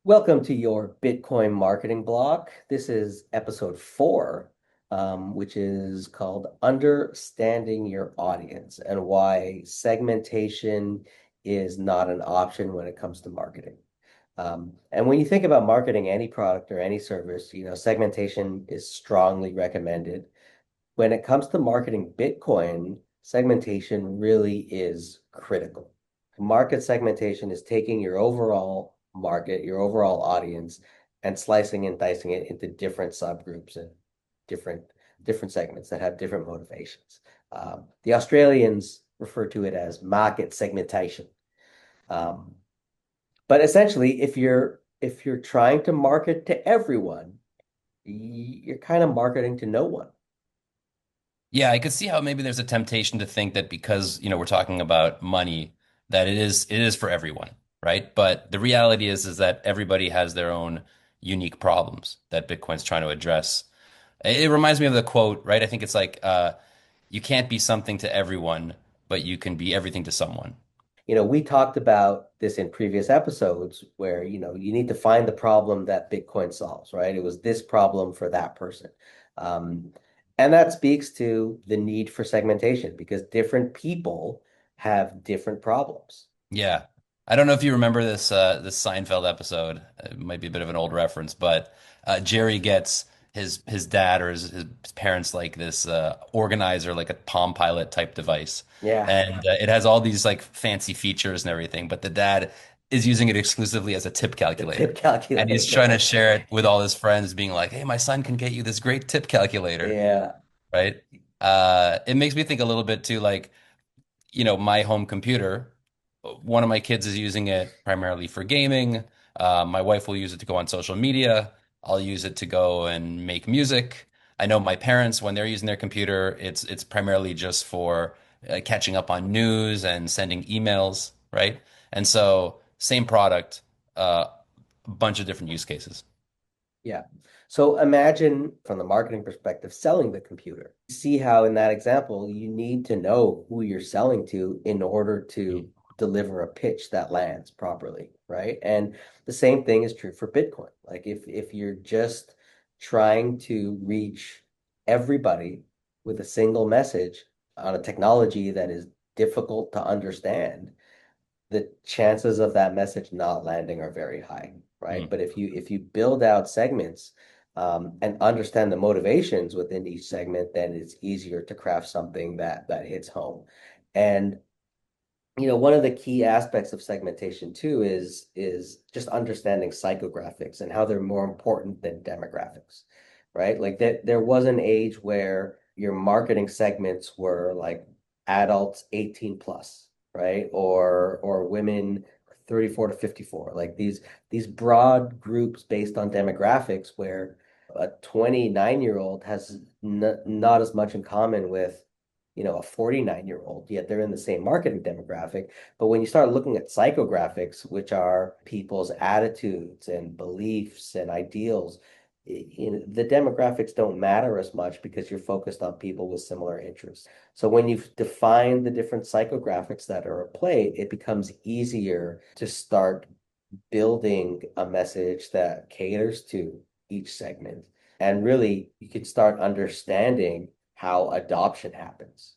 Welcome to your Bitcoin marketing blog. This is episode 4, which is called Understanding Your Audience and Why Segmentation is Not an Option when it comes to marketing. And when you think about marketing any product or any service, segmentation is strongly recommended. When it comes to marketing Bitcoin, segmentation really is critical. Market segmentation is taking your overall market, your overall audience, and slicing and dicing it into different subgroups and different different segments that have different motivations. The Australians refer to it as market segmentation. Um, but essentially, if you're trying to market to everyone, you're kind of marketing to no one. Yeah, I could see how maybe there's a temptation to think that because, we're talking about money, that it is for everyone, right? But the reality is that everybody has their own unique problems that Bitcoin's trying to address. It reminds me of the quote, right? I think it's like you can't be something to everyone, but you can be everything to someone. We talked about this in previous episodes where, you need to find the problem that Bitcoin solves, right? It was this problem for that person. Um, and that speaks to the need for segmentation because different people have different problems. Yeah. I don't know if you remember this Seinfeld episode. It might be a bit of an old reference, but Jerry gets his dad or his parents like this organizer, like a Palm Pilot type device. Yeah, And it has all these like fancy features and everything, but the dad is using it exclusively as a tip the tip calculator. And he's trying to calculator. share it with all his friends, being like, "Hey, my son can get you this great tip calculator," Yeah, right? It makes me think a little bit too, like my home computer, one of my kids is using it primarily for gaming. My wife will use it to go on social media. I'll use it to go and make music. I know my parents, when they're using their computer, it's primarily just for catching up on news and sending emails, right? And so, same product, a bunch of different use cases. yeah. So imagine from the marketing perspective, selling the computer. See how in that example, you need to know who you're selling to in order to Mhm. deliver a pitch that lands properly, right? And the same thing is true for Bitcoin. Like if you're just trying to reach everybody with a single message on a technology that is difficult to understand, the chances of that message not landing are very high, right? Mm. But if you build out segments and understand the motivations within each segment, then it's easier to craft something that hits home. And one of the key aspects of segmentation too is just understanding psychographics and how they're more important than demographics, right? Like that there was an age where your marketing segments were like adults 18 plus, right? Or women 34 to 54. Like these broad groups based on demographics where a 29-year-old has n not as much in common with a 49-year-old, yet they're in the same marketing demographic. But when you start looking at psychographics, which are people's attitudes and beliefs and ideals, the demographics don't matter as much because you're focused on people with similar interests. So when you've defined the different psychographics that are at play, it becomes easier to start building a message that caters to each segment. And really, you can start understanding how adoption happens.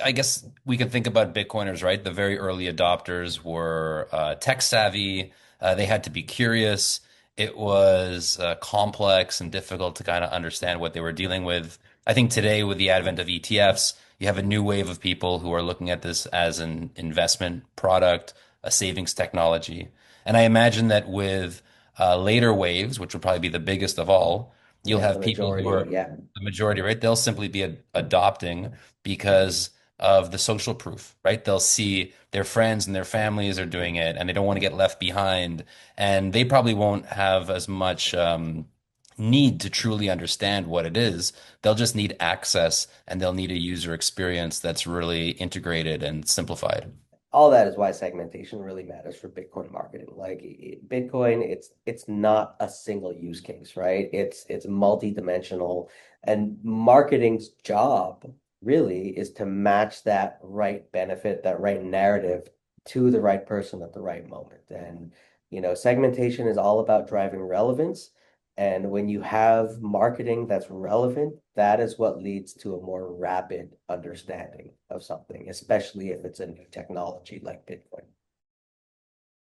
I guess we can think about Bitcoiners, right? The very early adopters were tech savvy. They had to be curious. It was complex and difficult to kind of understand what they were dealing with. I think today, with the advent of ETFs, you have a new wave of people who are looking at this as an investment product, a savings technology. And I imagine that with later waves, which will probably be the biggest of all, you'll Yeah, the have people who are majority. Yeah. the majority, right? They'll simply be adopting because of the social proof, right? They'll see their friends and their families are doing it and they don't want to get left behind. And they probably won't have as much need to truly understand what it is. They'll just need access and they'll need a user experience that's really integrated and simplified. All that is why segmentation really matters for Bitcoin marketing. Like Bitcoin, it's not a single use case, right? It's multi-dimensional, and marketing's job really is to match that right benefit, that right narrative to the right person at the right moment. And Segmentation is all about driving relevance. And when you have marketing that's relevant, that is what leads to a more rapid understanding of something, especially if it's a new technology like Bitcoin.